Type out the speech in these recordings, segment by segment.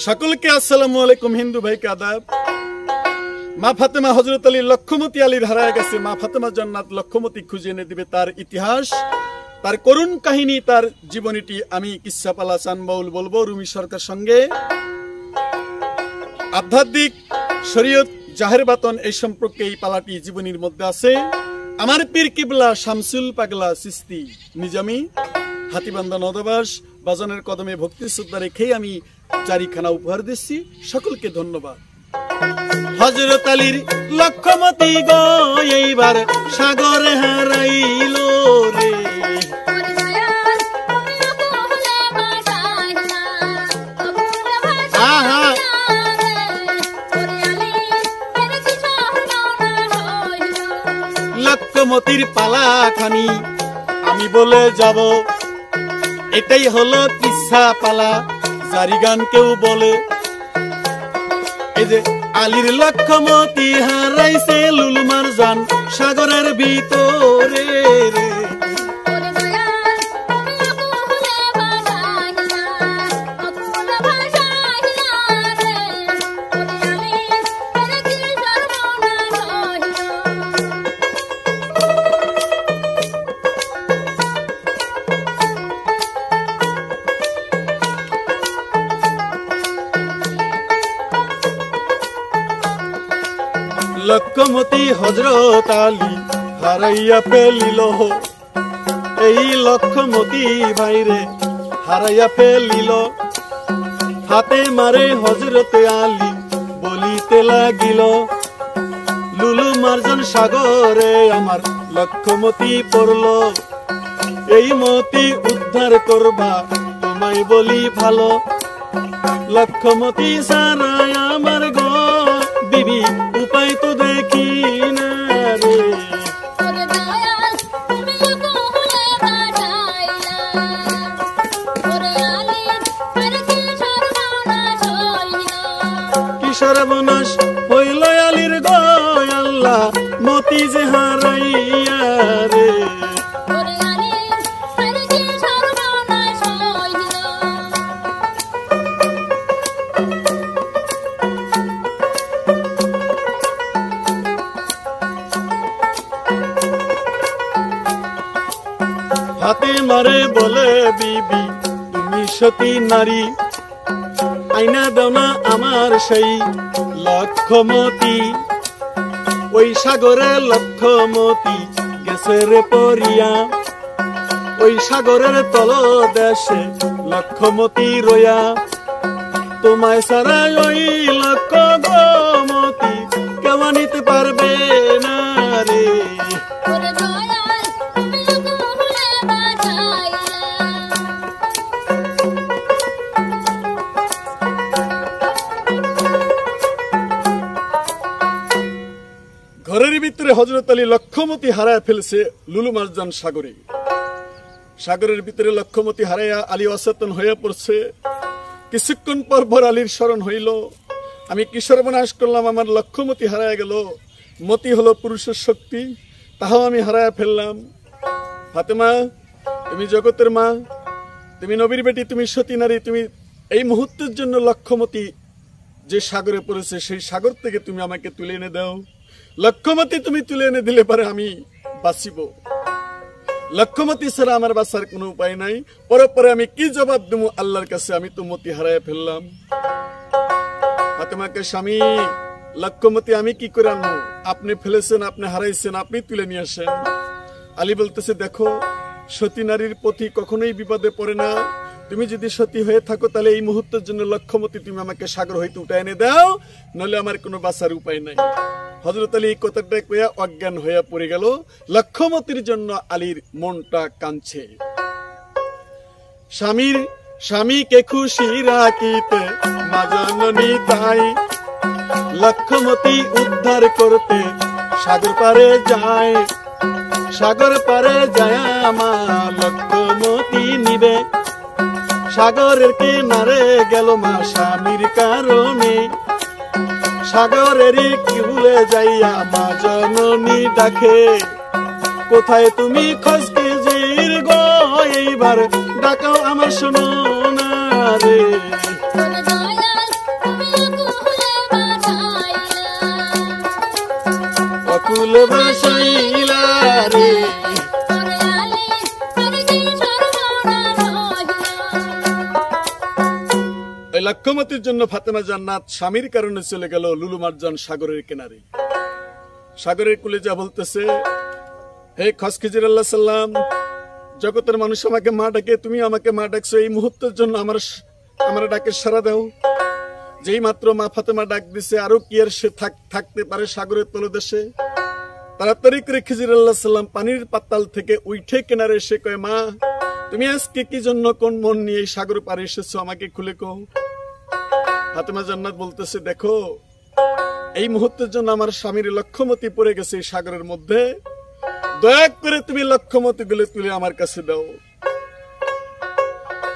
সকলকে আসসালামু আলাইকুম। হিন্দু ভাইকে আদাব। মা ফাতেমা হযরত আলী লক্ষ্মমতি আলীর হারায় গেছে। মা ফাতেমা জান্নাত লক্ষ্মমতি খুঁজে এনে দিবে তার ইতিহাস, তার করুণ কাহিনী, তার জীবনীটি আমি কিসসা পালা চানবাউল বলবো রুমি সরকার সঙ্গে। আধ্যাত্মিক শরীয়ত জাহের বাতন এই সম্পর্কে এই পালাটি জীবনীর মধ্যে আছে। আমার পীর কিবলা শামসুল পাগলা চিস্তি নিজামি হাতিবান্ধা নদবাস বাজানের কদমে ভক্তি শ্রদ্ধা রেখেই আমি চারিখানা উপহার দিচ্ছি। সকলকে ধন্যবাদ। হযরত আলীর লক্ষ্মমতি গো এইবার সাগরে হারাইল রে, লক্ষ্মমতির পালাখানি আমি বলে যাব, এটাই হলো কিসসা পালা জারি গান কেউ বলে। এই যে আলীর লক্ষ্মমতি হারাইছে লুলু মারজান সাগরের ভিতরে রে, লক্ষ্মমতি হযরত আলী হারাইয়া ফেলিল, এই লক্ষ্মমতি ভাইরে হারাইয়া ফেলিল। হাতে মারে হযরত আলী বলিতে লাগিল, লুলু মারজান সাগরে আমার লক্ষ্মমতি পড়ল, এই মতি উদ্ধার করবা তোমায় বলি ভালো। লক্ষ্মমতি সারায় আমার গো বিবি উপায় তো দেখি না রে, কি সর্বনাশ হইল আলীর গো আল্লাহ মতি যে হারাইয়া রে। হাতে মারে বলে বিবি তুমি সতী নারী, আইনা দাও না আমার সেই লক্ষ্মমতি, ওই সাগরে লক্ষ্মমতি গেছে রে পরিয়া, ওই সাগরের তল দেশে লক্ষ্মমতি রয়া, তোমায় সারা ওই লক্ষ্মমতি কেউ নিতে পারবে না রে। ঘরের ভিতরে হযরত আলী লক্ষ্মমতি হারায় ফেলছে লুলু মারজান সাগরে। সাগরের ভিতরে লক্ষ্মমতি হারাইয়া আলী অচেতন হয়ে পড়ছে। কিছুক্ষণ পর আলীর স্মরণ হইল, আমি কি সর্বনাশ করলাম, আমার লক্ষ্মমতি হারায় গেল। মতি হলো পুরুষের শক্তি, তাহাও আমি হারায় ফেললাম। ফাতেমা তুমি জগতের মা, তুমি নবীর বেটি, তুমি সতী নারী, তুমি এই মুহূর্তের জন্য লক্ষ্মমতি যে সাগরে পড়েছে সেই সাগর থেকে তুমি আমাকে তুলে এনে দাও। লক্ষ্মমতি তুমি তুলে এনে দিলে পারে আমি বাঁচিব, লক্ষ্মমতি ছাড়া আমার বাঁচার কোনো উপায় নাই। পরে আমি কি জবাব দেবো আল্লাহর কাছে, আমি তো মতি হারায় ফেললাম। ফাতেমাকে স্বামী লক্ষ্মমতি আমি কি করে আনবো, আপনি ফেলেছেন, আপনি হারাইছেন, আপনি তুলে নিয়ে আসেন। আলী বলতেছে দেখো সতী নারীর পথি কখনোই বিপদে পড়ে না, তুমি যদি সতী হয়ে থাকো তাহলে এই মুহূর্তের জন্য লক্ষ্মমতি তুমি আমাকে সাগর হইতে উঠে এনে দাও, নইলে আমার কোনো বাঁচার উপায় নাই। হযরত আলী এই কথাটা কইয়া অজ্ঞান হইয়া পড়ে গেল। লক্ষ্মমতির জন্য আলীর মনটা কাঁদছে। স্বামীকে খুশি রাখিতে মা জননী তাই, লক্ষ্মমতি উদ্ধার করতে সাগর পারে যায়, সাগর পারে যায় মা লক্ষ্মমতি নিবে, সাগরের কিনারে গেল মা স্বামীর কারণে, সাগরেরই কুলে যাইয়া মা জননী ডাকে, কোথায় তুমি খোঁজতে জির গো এই এইবার ডাকাও আমার শোনো না রে অকুল বাসাইলা রে লক্ষ্যমতির জন্য ফাতেমা জান্নাত স্বামীর কারণে চলে গেল লুলু মারজান সাগরের কিনারে সাগরের কুলে যা বলতেছে হে খসখিজির আল্লাহ সাল্লাম জগতের মানুষ আমাকে মা ডাকে তুমি আমাকে মা ডাকছো এই মুহূর্তের জন্য আমার ডাকে সাড়া দাও যেই মাত্র মা ফাতেমা ডাক দিছে আরো কি আর সে থাকতে পারে সাগরের তলদেশে তাড়াতাড়ি করে খিজির আল্লাহ সাল্লাম পানির পাতাল থেকে উঠে কিনারে এসে কয় মা তুমি আজকে কি জন্য কোন মন নিয়ে এই সাগর পারে এসেছো আমাকে খুলে কও ফাতেমা জান্নাত বলতেছে দেখো এই মুহূর্তের জন্য আমার স্বামীর লক্ষ্যমতি পড়ে গেছে এই সাগরের মধ্যে দয়া করে তুমি লক্ষ্যমতি গুলো তুলে আমার কাছে দাও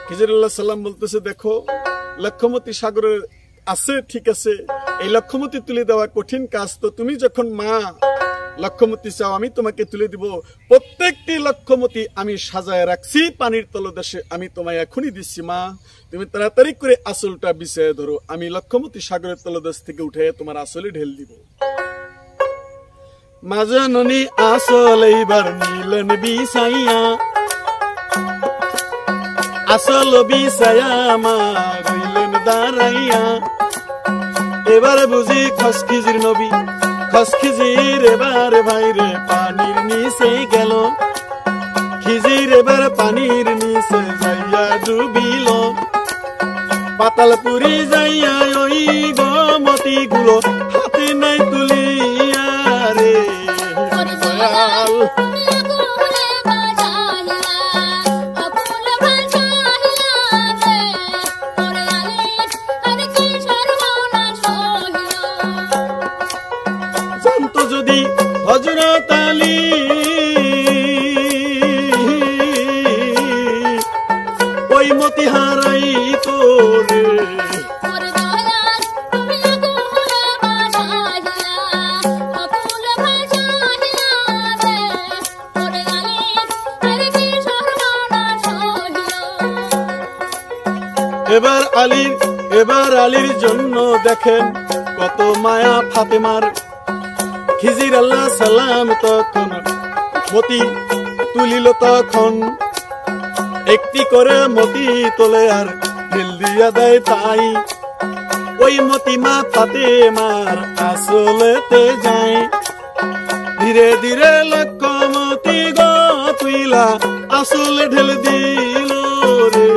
খিজিরুল্লাহ সাল্লাম বলতেছে দেখো লক্ষ্যমতি সাগরের আছে ঠিক আছে এই লক্ষ্যমতি তুলে দেওয়া কঠিন কাজ তো তুমি যখন মা লক্ষ্যমতি চাও আমি তোমাকে তুলে দিব প্রত্যেকটি লক্ষ্যমতি আমি সাজায় রাখছি পানির তলদেশে আমি তোমায় এখনই দিচ্ছি মা তুমি তাড়াতাড়ি করে আসলটা বিছায় ধরো আমি লক্ষ্যমতি সাগরের তলদেশ থেকে উঠে তোমার আসলে ঢেল দিব মা জননী আসল এইবার নিলেন বিছাইয়া আসল বিছায়া মা রইলেন দাঁড়াইয়া এবার বুঝি খসখিজির নবী খসখিজির এবার ভাইরে পানির নিচে গেল খিজির এবার পানির নিচে যাইয়া ডুবিল পাতালপুরি যাইয়া ওই গোমতি গুলো হাতে নাই তুলিয়া রে দয়াল যদি হযরত আলী ওই মতি হারাই তোরে এবার আলীর জন্য দেখেন কত মায়া ফাতেমার খিজির আল্লাহ সালাম তখন মতি তুলিল তখন একটি করে মতি তোলে আর ঢেল দিয়া দেয় তাই ওই মতি মা ফাতেমার আসলেতে যায় ধীরে ধীরে লক্ষ্যমতি গো তুইলা আসলে ঢেল দিল রে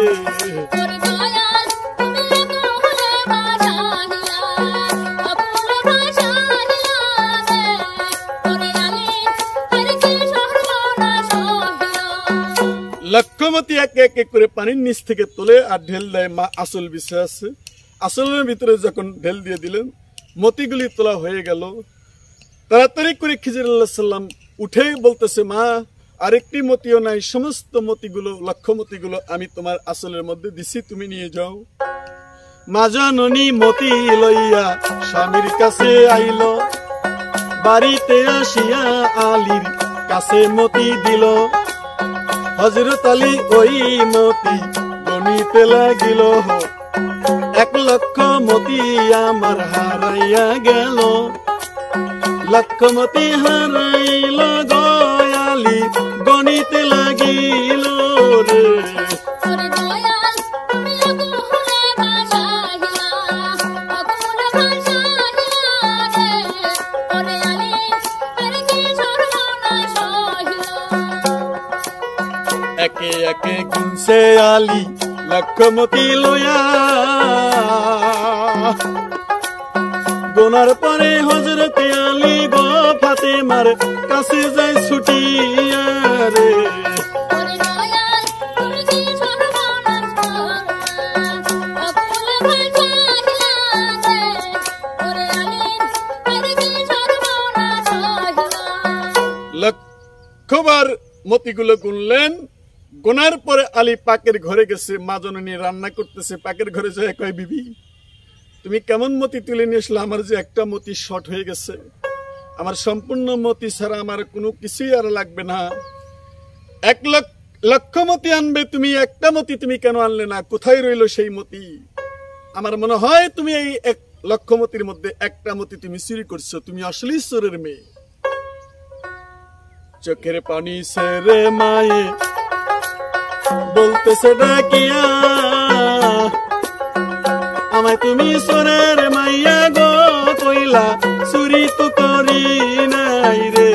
লক্ষ্যমতি একে একে করে পানির নিচ থেকে তোলে আর ঢেল দেয় মা আসল বিষয় আছে আসলের ভিতরে যখন ঢেল দিয়ে দিলেন মতিগুলি তোলা হয়ে গেল তাড়াতাড়ি করে খিজির আল্লাহ সাল্লাম উঠে বলতেছে মা আরেকটি মতিও নাই সমস্ত মতিগুলো লক্ষ্যমতিগুলো আমি তোমার আসলের মধ্যে দিছি তুমি নিয়ে যাও মা জননী মতি লইয়া স্বামীর কাছে আইল বাড়িতে আসিয়া আলীর কাছে মতি দিল হযরত আলী ওই মতি গনিতে লাগিল 1 লক্ষ মতি আমার হারাইয়া গেল লক্ষ্যমতি হারাইল দয়ালি গনিতে লাগিল রে একে একে গুনছে আলী লক্ষ্যমতি লয়া গোনার পরে হযরত আলী গো ফাতেমার কাছে যায় ছুটিয়া রে লক্ষ্যবার মতিগুলো গুনলেন গোনার পরে আলী পাকের ঘরে গেছে মা জননী রান্না করতেছে পাকের ঘরে যায় কয় বিবি তুমি কেমন মতি তুলে নিয়ে আসলে আমার যে একটা মতি শর্ট হয়ে গেছে আমার সম্পূর্ণ মতি ছাড়া আমার কোনো কিছুই আর লাগবে না লক্ষমতি আনবে, তুমি একটা মতি তুমি কেন আনলে না? কোথায় রইল সেই মতি? আমার মনে হয় তুমি এই এক লক্ষমতির মধ্যে একটা মতি তুমি চুরি করছো। তুমি আসলেই চোরের মেয়ে। চোখের পানি সেরে মায়ে বলতেছে ডাকিয়া, আমায় তুমি চোরের মাইয়া গো কইলা, চুরি তো করি নাই রে।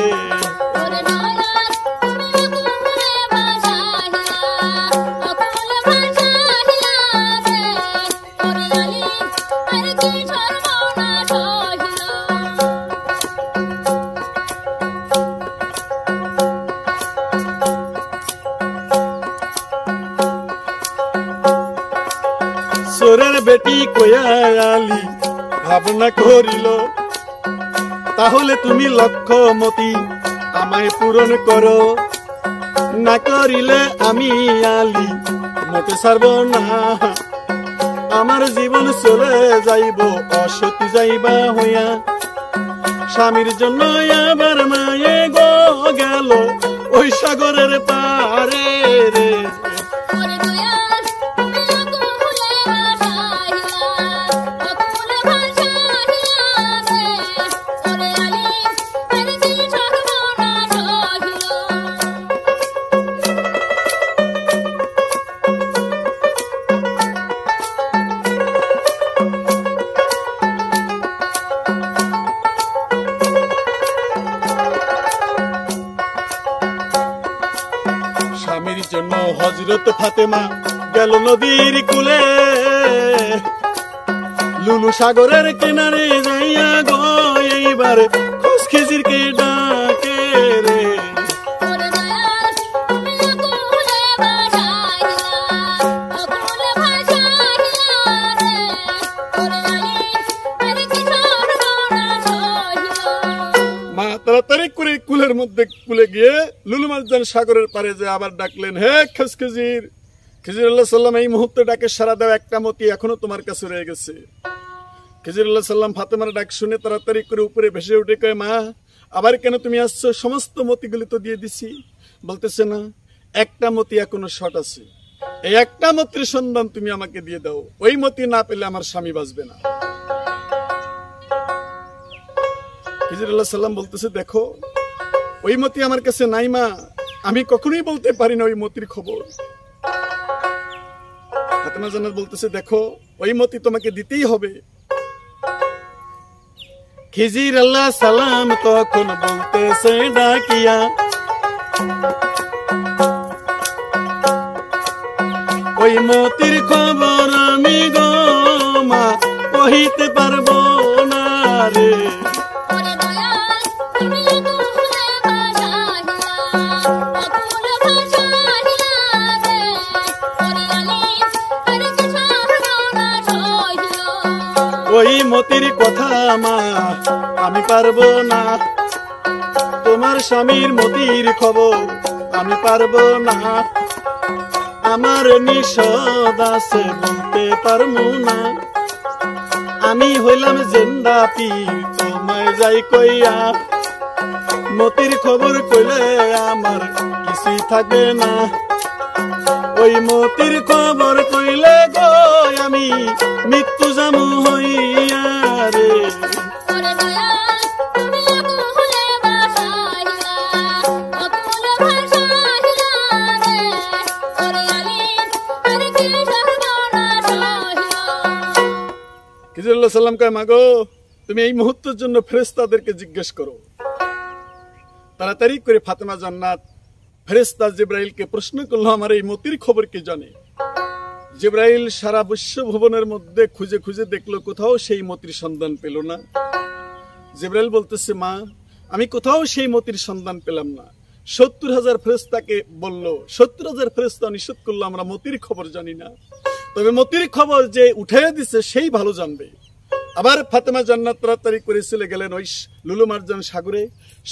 চোরের বেটি কয়া আলী ভাবনা করিল, তাহলে তুমি লক্ষমতি আমায় পূরণ করো, না করিলে আমি আলী মোটে ছাড়ব না। আমার জীবন চলে যাইব অসতী যাইবা হইয়া, স্বামীর জন্য আবার মায়ে গো গেল ওই সাগরের পারে রে। স্বামীর জন্য হযরত ফাতেমা গেল নদীর কূলে, লুলু সাগরের কিনারে যাইয়া গো এইবার খোঁজ খিজিরকে ডাকে রে। মা তাড়াতাড়ি করে কুলের মধ্যে কুলে গিয়ে লুলু মারজান সাগরের পারে যে আবার ডাকলেন, হে খোঁজ খিজির। খিজির আল্লাহ সাল্লাম এই মুহূর্তে ডাকে সারা দাও, একটা মতি এখনো তোমার কাছে রয়ে গেছে। খিজির আল্লাহ সাল্লাম ফাতেমার ডাক শুনে তাড়াতাড়ি করে উপরে ভেসে উঠে কয়, মা আবার কেন তুমি আসছো? সমস্ত মতিগুলি তো দিয়ে দিছি। বলতেছে না, একটা মতি এখনো শর্ট আছে, এই একটা মতির সন্ধান তুমি আমাকে দিয়ে দাও, ওই মতি না পেলে আমার স্বামী বাঁচবে না। খিজির আল্লাহ সাল্লাম বলতেছে, দেখো ওই মতি আমার কাছে নাই মা, আমি কখনোই বলতে পারি না ওই মতির খবর। ফাতেমা জান্নাত বলতেছে, দেখো ওই মতি তোমাকে দিতেই হবে। খিজির আল্লাহ সালাম তখন বলতেছে ডাকিয়া, ওই মতির খবর আমি গো মা কহিতে পারবো না রে। ওই মতির কথা মা আমি পারবো না, তোমার স্বামীর মতির খবর আমি পারবো না, আমার নিষদ আছে বলতে পারবো না। আমি হইলাম জিন্দা পীর তোমায় যাই কইয়া, মতির খবর কইলে আমার কিছুই থাকবে না। ওই মতির খবর কইলে গো আমি মৃত্যু জামু হইয়া রে। খিজিরুল্লাহ সাল্লাম কয়, মাগো তুমি এই মুহূর্তের জন্য ফেরেশতাদেরকে জিজ্ঞেস করো। তাড়াতাড়ি করে ফাতেমা জান্নাত ফেরেশতা জিবরাইলকে প্রশ্ন করলো, আমার এই মতির খবর কে জানে? জিবরাইল সারা বিশ্ব ভবনের মধ্যে খুঁজে খুঁজে দেখলো, কোথাও সেই মতির সন্ধান পেল না। জিবরাইল বলতেছে, মা আমি কোথাও সেই মতির সন্ধান পেলাম না। 70,000 ফেরেশতাকে বলল, 70,000 ফেরেশতা নিষেধ করলো, আমরা মতির খবর জানি না। তবে মতির খবর যে উঠে দিছে সেই ভালো জানবে। আবার ফাতেমা জান্নাত তাড়াতাড়ি করে চলে গেলেন ওই লুলু মারজান সাগরে।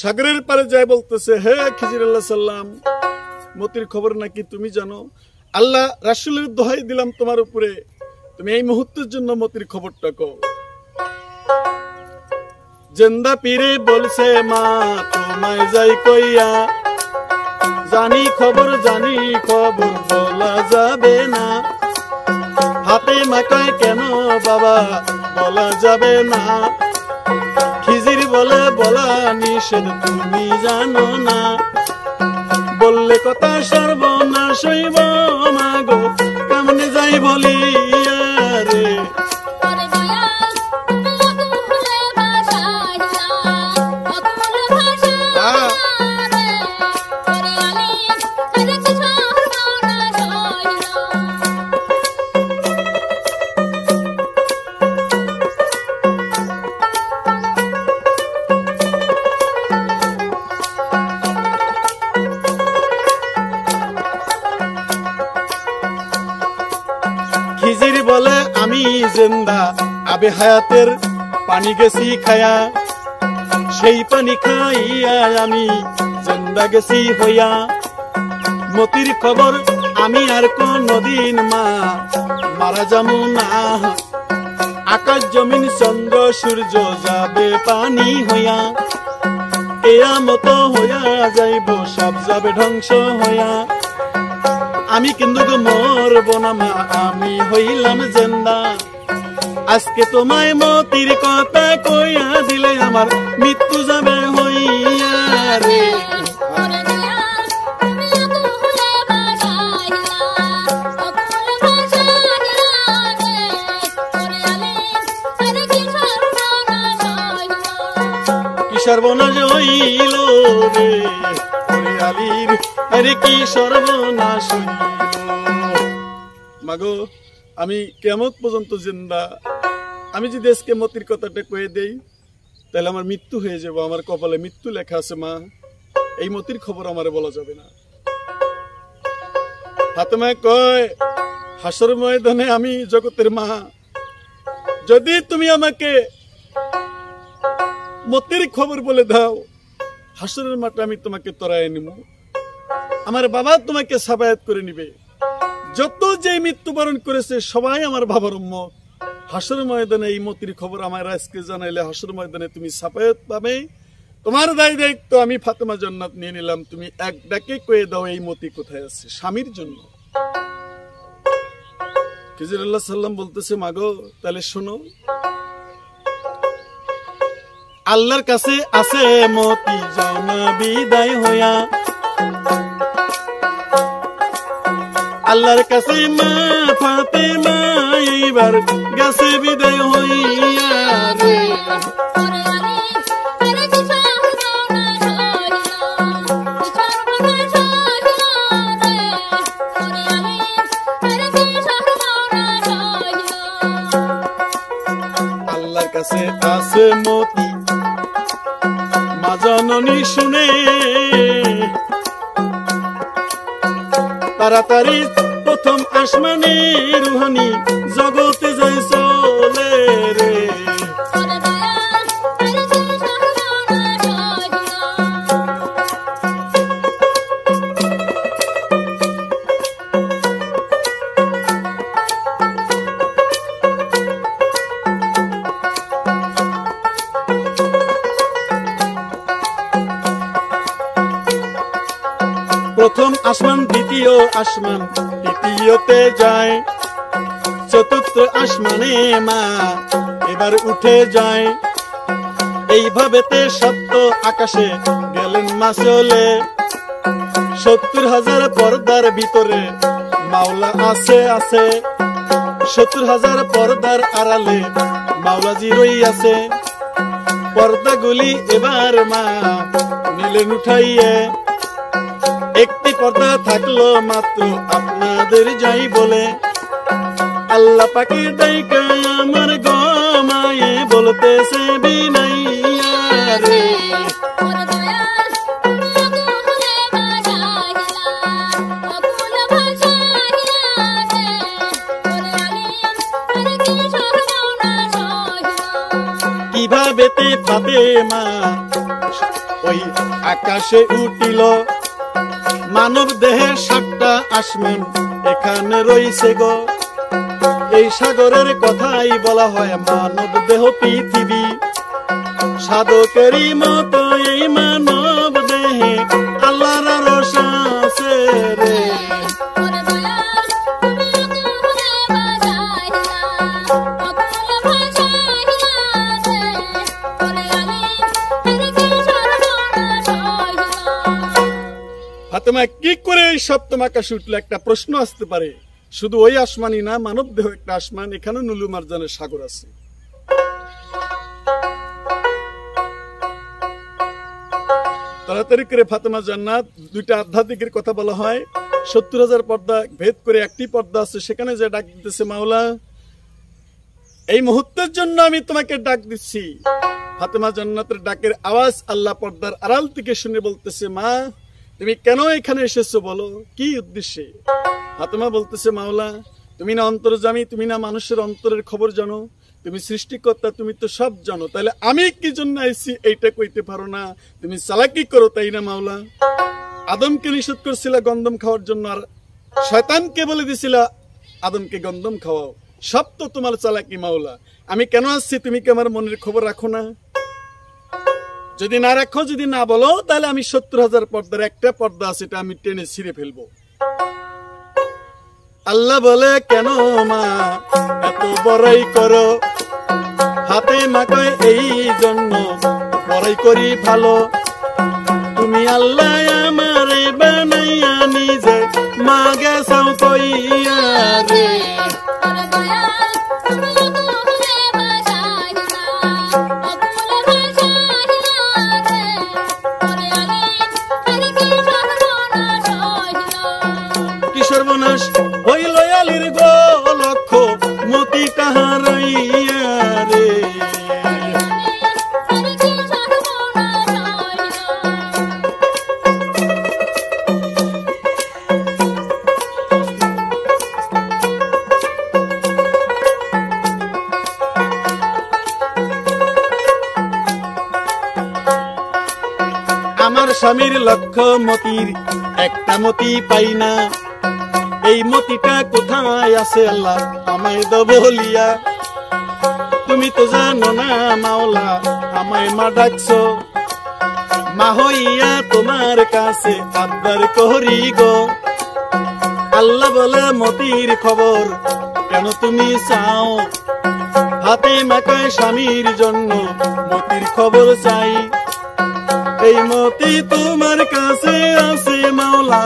সাগরের পারে যায় বলতেছে, হে খিজির আল্লাহ সাল্লাম, মতির খবর নাকি তুমি জানো? আল্লাহ রাসূলের দোহাই দিলাম তোমার উপরে, তুমি এই মুহূর্তের জন্য মতির খবরটা কও। জিন্দা পীরে বলছে, মা তোমায় যাই কইয়া, জানি খবর বলা যাবে না। হাতে মাখায় কেন বাবা বলা যাবে না। খিজির বলে বলা নিষেধ তুমি জানো না। বললে কথা সর্বনাশ হইব মাগো কেমনে যাই বলিয়া রে। খিজির বলে আমি জিন্দা আবে হায়াতের পানি গেছি খায়া। সেই পানি খাইয়া আমি জিন্দা গেছি হইয়া। মতির খবর আমি আর কোনদিন মা মারা যামু না। আকাশ জমিন চন্দ্র সূর্য যাবে পানি হইয়া। এয়া মতো হইয়া যাইব সব যাবে ধ্বংস হইয়া। আমি কিন্তু মরব না মা আমি হইলাম জিন্দা। আজকে তোমায় মতির কথা কইয়া দিলে আমার মৃত্যু যাবে হইয়া রে। কি সর্বনাশ হইল রে ওরে আলীর, আরে কি সর্বনাশ হইল। মাগো আমি কিয়ামত পর্যন্ত জিন্দা। আমি যদি আজকে মতির কথাটা কয়ে দেই তাহলে আমার মৃত্যু হয়ে যাবো। আমার কপালে মৃত্যু লেখা আছে মা। এই মতির খবর আমারে বলা যাবে না। ফাতেমা কয় হাসর ময়দানে আমি জগতের মা, যদি তুমি আমাকে মতির খবর বলে দাও হাসরের মাঠে আমি তোমাকে তরায় নিব। আমার বাবা তোমাকে সাবায়াত করে নিবে। যত যে মৃত্যুবরণ করেছে সবাই আমার বাবার উম্মত। হাসর ময়দানে এই মতির খবর আমার আজকে জানাইলে হাসর ময়দানে তুমি সাফায়াত পাবে। তোমার দায় দায়িত্ব আমি ফাতেমা জান্নাত নিয়ে নিলাম। তুমি এক ডাকে কয়ে দাও এই মতি কোথায় আছে স্বামীর জন্য। খিজিরুল্লাহ সাল্লাম বলতেছে মাগো তাহলে শোনো, আল্লাহর কাছে আছে মতি যাও না বিদায় হইয়া। আল্লাহর কাছে মা ফাতেমা এইবার গেছে বিদায় হইয়া রে। আল্লাহর কাছে আছে মতি মা জননী শুনে তাড়াতাড়ি প্রথম আসমানে রুহানি জগতে যাই চলে রে। প্রথম আসমান দ্বিতীয় আসমান তৃতীয়তে যায়। চতুর্থ আসমানে মা এবার উঠে যায়। এইভাবেতে সপ্ত আকাশে গেলেন মা চলে। 70,000 পর্দার ভিতরে মাওলা আছে আছে। 70,000 পর্দার আড়ালে মাওলাজি রই আছে। পর্দাগুলি এবার মা নিলেন উঠাইয়ে। একটি পর্দা থাকলো মাত্র আপনাদের যাই বলে। আল্লাহ পাকে ডাইকা আমার গমায়ে বলতেছে বিনাইয়া রে। কিভাবেতে ফাতেমা ওই আকাশে উঠিল। মানব দেহে 7টা আসমান এখানে রইছে গো। এই সাগরের কথাই বলা হয় মানব দেহ পৃথিবী। সাধকেরই মতো এই মানব দেহে আল্লাহর রস এই সপ্তম আকাশে উঠলে একটা প্রশ্ন আসতে পারে, শুধু ওই আসমানই না, মানব দেহ একটা আসমান, এখানে নুলু মারজানের সাগর আছে। তাড়াতাড়ি করে ফাতেমা জান্নাত, দুইটা আধ্যাত্মিকের কথা বলা হয়, 70,000 পর্দা ভেদ করে একটি পর্দা আছে, সেখানে যে ডাক দিতেছে, মাওলা এই মুহূর্তের জন্য আমি তোমাকে ডাক দিচ্ছি। ফাতেমা জান্নাতের ডাকের আওয়াজ আল্লাহ পর্দার আড়াল থেকে শুনে বলতেছে, মা তুমি কেন এখানে এসেছো, বলো কি উদ্দেশ্যে? ফাতেমা বলতেছে, মাওলা তুমি না অন্তর্যামী, তুমি না মানুষের অন্তরের খবর জানো, তুমি সৃষ্টিকর্তা, তুমি তো সব জানো, তাহলে আমি কি জন্য আইছি এইটা কইতে পারো না? তুমি চালাকি করো তাই না মাওলা? আদমকে নিষেধ করছিলা গন্ধম খাওয়ার জন্য, আর শয়তানকে বলে দিছিলা আদমকে গন্ধম খাওয়াও, সব তো তোমার চালাকি মাওলা। আমি কেন আসছি তুমি কি আমার মনের খবর রাখো না? যদি না রাখো, যদি না বলো, তাহলে আমি 70,000 পর্দার একটা পর্দা আছে, এটা আমি টেনে ছিঁড়ে ফেলবো। আল্লাহ বলে, কেন মা এত বড়াই করো? হাতে মাকায় এই জন্য বড়াই করি ভালো, তুমি আল্লাহ আমারে বানাইয়া নিজে মাগে সাউ কইয়া রে। কি সর্বনাশ হইল আলীর গো, লক্ষ মতি কাহারাইয়া রে। আমার স্বামীর লক্ষ মতির একটা মতি পাই না, এই মতিটা কোথায় আছে আল্লাহ আমায় দাও বলিয়া। তুমি তো জানো না মাওলা আমায় মা ডাকছো, মা হইয়া তোমার কাছে আবদার করি গো। আল্লাহ বলে, মতির খবর কেন তুমি চাও? হাতে মাকায় স্বামীর জন্য মতির খবর চাই, এই মতি তোমার কাছে আছে মাওলা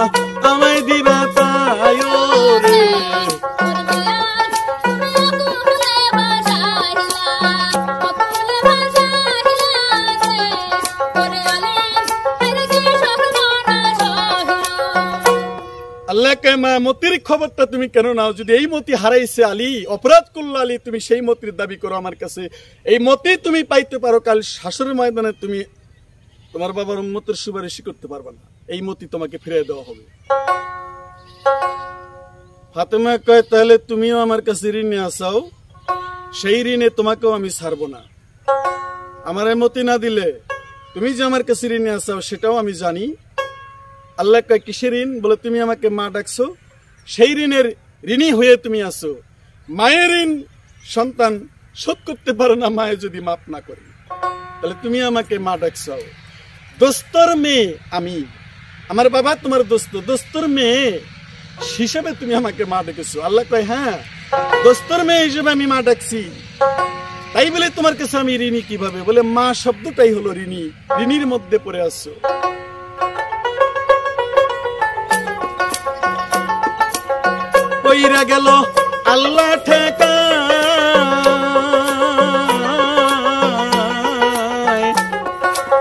আমায় দিবা তাই রে। আল্লাহ কে মা মতির খবরটা তুমি কেন নাও? যদি এই মতি হারাইছে আলী, অপরাধ করলো আলী, তুমি সেই মতির দাবি করো আমার কাছে, এই মতি তুমি পাইতে পারো, কাল হাসরের ময়দানে তুমি তোমার বাবার উম্মতের সুপারিশই করতে পারবে না, এই মতি তোমাকে ফিরিয়ে দেওয়া হবে। ফাতেমা কয়, তাহলে তুমিও আমার কাছে ঋণে আসাও, সেই ঋণে তোমাকেও আমি ছাড়বো না। আমার এই মতি না দিলে তুমি যে আমার কাছে ঋণে আসাও সেটাও আমি জানি। আল্লাহ কয়, কিসের ঋণ? বলে, তুমি আমাকে মা ডাকছো, সেই ঋণের ঋণী হয়ে তুমি আসো। মায়ের ঋণ সন্তান শোধ করতে পারো না, মায়ে যদি মাপ না করে, তাহলে তুমি আমাকে মা ডাকছো। দোস্তর মেয়ে আমি, আমার বাবা তোমার দোস্ত, দোস্তর মেয়ে হিসেবে তুমি আমাকে মা ডেকেছো। আল্লাহ কয়, হ্যাঁ দোস্তর মেয়ে হিসেবে আমি মা ডাকছি, তাই বলে তোমার কাছে আমি ঋণী কিভাবে? বলে, মা শব্দটাই হলো ঋণী, ঋণীর মধ্যে পড়ে আসছো। কইরা গেল আল্লাহ ঠেকা,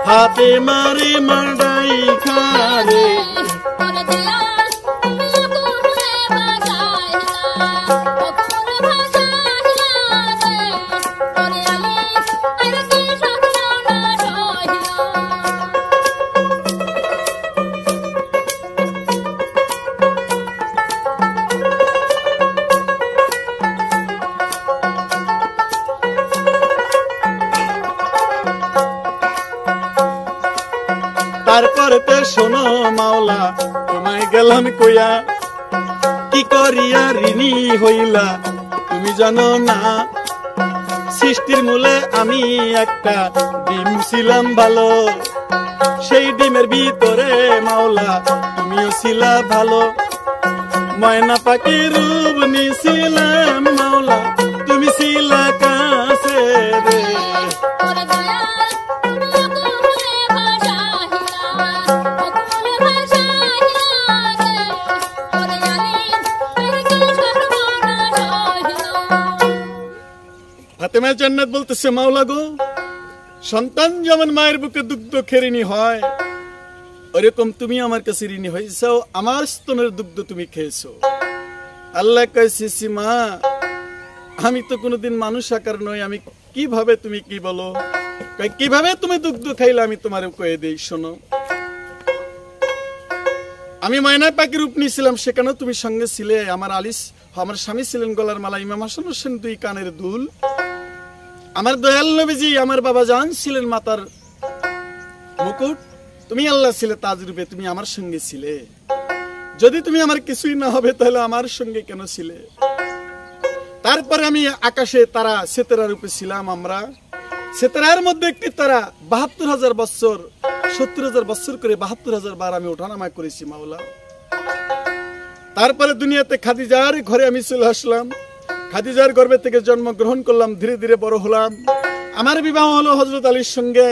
হাতে মারে মারাই খারে। তারপরে তো শোনো মাওলা তোমায় গেলাম কইয়া, কি করিয়া ঋণী হইলা তুমি জানো না। সৃষ্টির মূলে আমি একটা ডিম ছিলাম ভালো, সেই ডিমের ভিতরে মাওলা তুমিও ছিলা ভালো। ময়না পাখি রূপ নিছিলাম মাওলা, তুমি ছিলা কাছে রে। ফাতেমা জান্নাত বলতেছে, মাওলা গো, সন্তান যেমন মায়ের বুকে দুগ্ধ খেরিনি হয়, ওরকম তুমি আমার কাছে ঋণী হয়েছো, আমার স্তনের দুগ্ধ তুমি খেয়েছো। আল্লাহ কইছে, মা আমি তো কোনোদিন মানুষ আকার নই, আমি কিভাবে, তুমি কি বলো, কিভাবে তুমি দুগ্ধ খাইলে আমি তোমার কয়ে দেই, শোনো। আমি ময়না পাখির রূপ নিয়েছিলাম, সেখানেও তুমি সঙ্গে ছিলে। আমার স্বামী ছিলেন গলার মালা, ইমাম হাসান হোসেন দুই কানের দুল। আমার দয়াল নবীজি আমার বাবা জান ছিলেন মাতার মুকুট। তুমি আল্লাহ ছিলে তাজ রূপে, তুমি আমার সঙ্গে ছিলে। যদি তুমি আমার কিছুই না হবে তাহলে আমার সঙ্গে কেন ছিলে? তারপরে আমি আকাশে তারা সেতেরা রূপে ছিলাম। আমরা সেতেরার মধ্যে একটি তারা ৭২,০০০ বছর, ৭০,০০০ বছর করে ৭২,০০০ বার আমি ওঠানামা করেছি মাওলা। তারপরে দুনিয়াতে খাদিজার ঘরে আমি চলে আসলাম, খাদিজার গর্ভে থেকে জন্মগ্রহণ করলাম, ধীরে ধীরে বড় হলাম। আমার বিবাহ হলো হযরত আলীর সঙ্গে।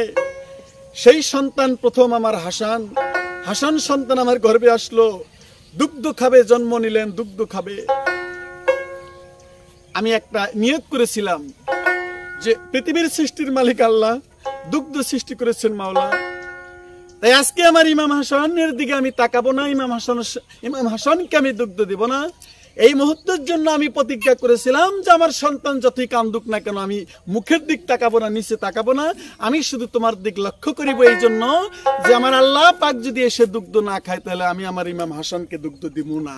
সেই সন্তান প্রথম আমার হাসান। হাসান সন্তান আমার গর্ভে আসলো, দুগ্ধ খাবে, জন্ম নিলেন, দুগ্ধ খাবে। আমি একটা নিয়ত করেছিলাম যে পৃথিবীর সৃষ্টির মালিক আল্লাহ, দুগ্ধ সৃষ্টি করেছেন মাওলা। তাই আজকে আমার ইমাম হাসানের দিকে আমি তাকাবো না, ইমাম হাসানকে আমি দুগ্ধ দিব না। এই মুহূর্তের জন্য আমি প্রতিজ্ঞা করেছিলাম যে আমার সন্তান যতই কান্দুক না কেন, আমি মুখের দিক তাকাবো না, নিচে তাকাবো না, আমি শুধু তোমার দিক লক্ষ্য করিব। এই জন্য যে আমার আল্লাহ পাক যদি এসে দুগ্ধ না খায় তাহলে আমি আমার ইমাম হাসানকে দুগ্ধ দিব না।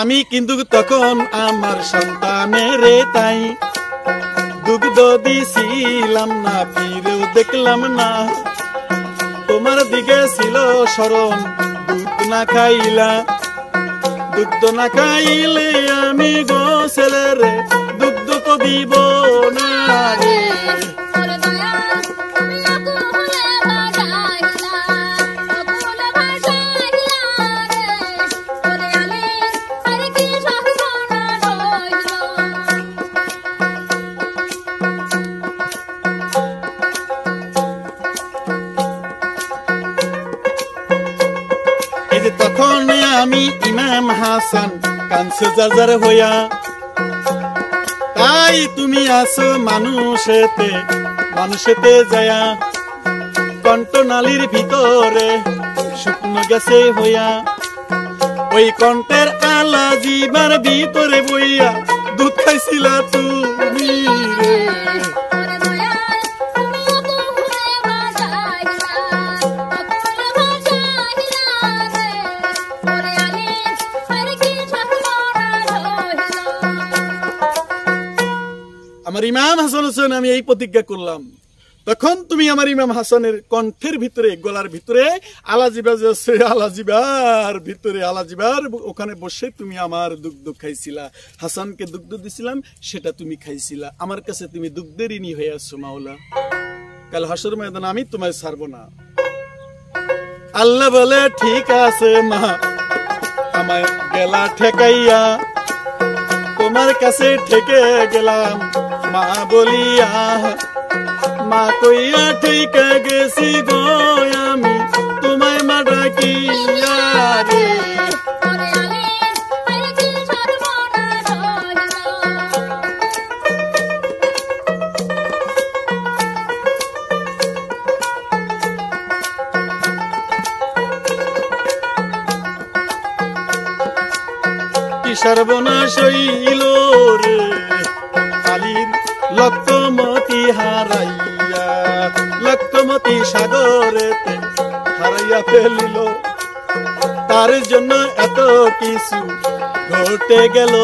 আমি কিন্তু তখন আমার সন্তানের তাই দুগ্ধ দিছিলাম না, ফিরেও দেখলাম না। তোমার দিকে ছিল স্মরণ, দুধ না খাইলা, দুগ্ধ না খাইলে আমি গো ছেলে রে দুগ্ধ তো দিব না রে। তখন আমি ইমাম হাসান কানছে যার হইয়া, তাই তুমি আসো মানুষেতে যায়া, কণ্ঠনালীর ভিতরে শুকনো গেছে হইয়া, ওই কণ্ঠের আলা জিবার ভিতরে বইয়া দুধ খাইছিলা তুমি রে। আমার ইমাম হাসান হোসেন আমি এই প্রতিজ্ঞা করলাম, তখন তুমি আমার ইমাম হাসানের কণ্ঠের ভিতরে, গলার ভিতরে আলাজিবার ভিতরে, আলাজিবার ওখানে বসে তুমি আমার দুগ্ধ খাইছিলা, হাসানকে দুগ্ধ দিছিলাম, সেটা তুমি খাইছিলা। আমার কাছে তুমি দুগ্ধের ঋণী হয়ে আসছো মাওলা। কাল হাসর ময়দানে আমি তোমায় ছাড়বো না। আল্লাহ বলে, ঠিক আছে মা, আমায় গেলা ঠেকাইয়া, তোমার কাছে ঠেকে গেলাম মা বলিয়া, মা কইয়া ঠেকে গেছি গো আমি তোমায় মা ডাকিয়া রে। কি সর্বনাশ হইল রে আলীর লক্ষ্মমতি হারাইয়া, লক্ষ্মমতি সাগরেতে হারাইয়া ফেলিল। তার জন্য এত কিছু ঘটে গেল,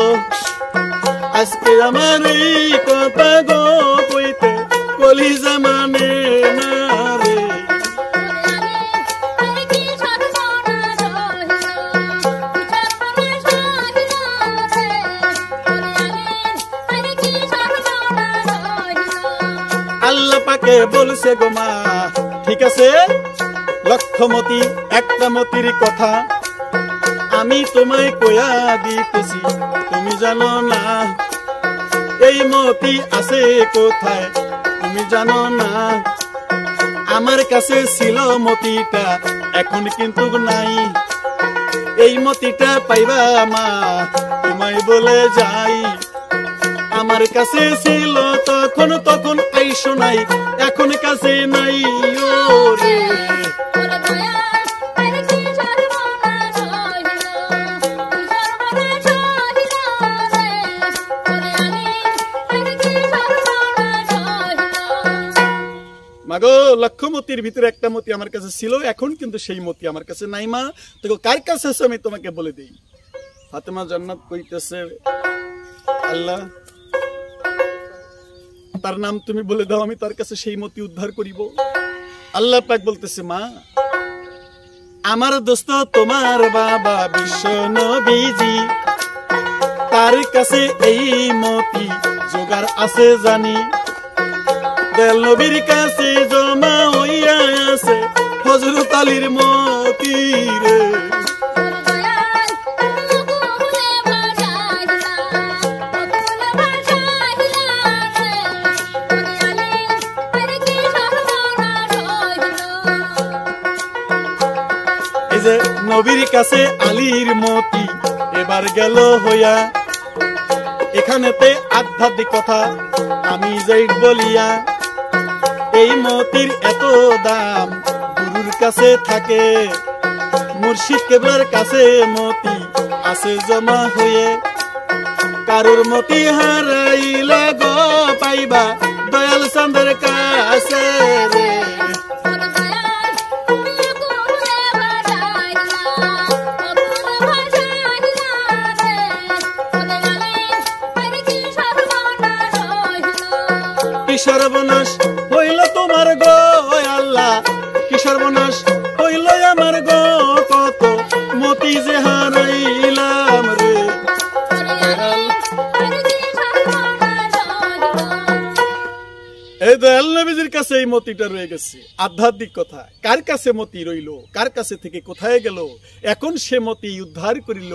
আজকে আমার এই কথা গো কইতে কলিজা মানে না রে। আল্লাহ পাকে বলছে গো মা, ঠিক আছে লক্ষ্মমতি, একটা মতির কথা আমি তোমায় কয়া দিতেছি, তুমি জানো না এই মতি আছে কোথায়, তুমি জানো না। আমার কাছে ছিল মতিটা, এখন কিন্তু নাই। এই মতিটা পাইবা মা তোমায় বলে যাই আমার কাছে ছিল তখন তখন আইসো নাই এখন কাছে নাই ওরে মাগো লক্ষ্যমতির ভিতরে একটা মতি আমার কাছে ছিল এখন কিন্তু সেই মতি আমার কাছে নাই মা তো কার কাছে আছে আমি তোমাকে বলে দেই ফাতেমা জান্নাত কইতেছে আল্লাহ তার নাম তুমি বলে দাও আমি তার কাছে সেই মতি উদ্ধার করিব আল্লাহ পাক বলতেছে মা আমার দোস্ত তোমার বাবা বিশ্ব নবীজি তার কাছে এই মতি জোগাড় আছে জানি দয়াল নবীর কাছে জমা হইয়া আছে হযরত আলীর মতি রে এই যে নবীর কাছে আলীর মতি এবার গেল হইয়া এখানেতে আধ্যাত্মিক কথা আমি যাই বলিয়া এই মতির এত দাম গুরুর কাছে থাকে মুর্শিদ কেবলার কাছে মতি আছে জমা হয়ে কারুর মতি হারাইলে গো পাইবা দয়াল চাঁদের কাছে রে কি সর্বনাশ হইল তোমার গো আল্লাহ কি সর্বনাশ হইল আমার গো কত মতি যে হারাইলাম রে এই দয়াল নবীজির কাছে এই মতিটা রয়ে গেছে আধ্যাত্মিক কথা কার কাছে মতি রইল কার কাছে থেকে কোথায় গেল এখন সে মতি উদ্ধার করিল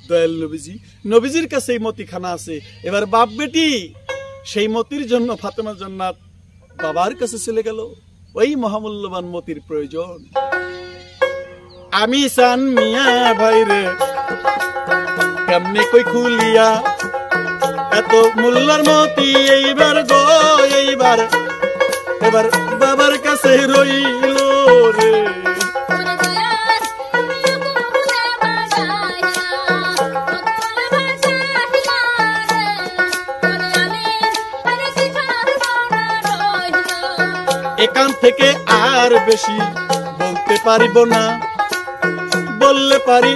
দয়াল নবীজি নবীজির কাছে এই মতিখানা আছে এবার বাপ বেটি সেই মতির জন্য ফাতেমা জান্নাত বাবার কাছে চলে গেল ওই মহামূল্যবান মতির প্রয়োজন আমি চান মিয়া ভাইরে কেমনে কই খুলিয়া এত মূল্যর মতি এইবার গো এইবার এবার বাবার কাছে রইল রে এখান থেকে আর বেশি বলতে পারিব না বললে পারি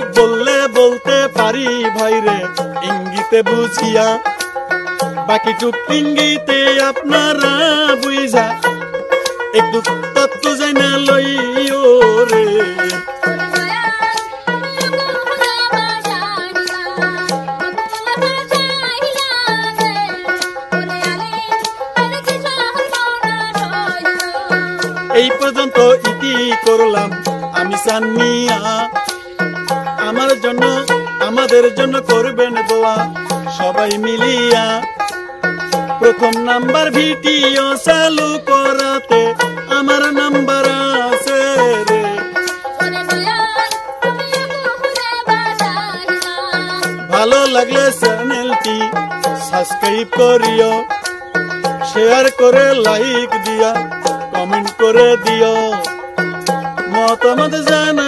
বলতে পারি ভাইরে ইঙ্গিতে বুঝিয়া বাকিটুক ইঙ্গিতে আপনারা বুঝা একটু তত্ত্ব যাই না লইও রে এই পর্যন্ত ইতি করলাম আমি চান মিয়া আমার জন্য আমাদের জন্য করবেন দোয়া সবাই মিলিয়া প্রথম নাম্বার ভিডিও চালু করাতে আমার নাম্বার আছে রে ভালো লাগলে চ্যানেলটি সাবস্ক্রাইব করিও শেয়ার করে লাইক দিয়া কমেন্ট করে দিও মতামত জানা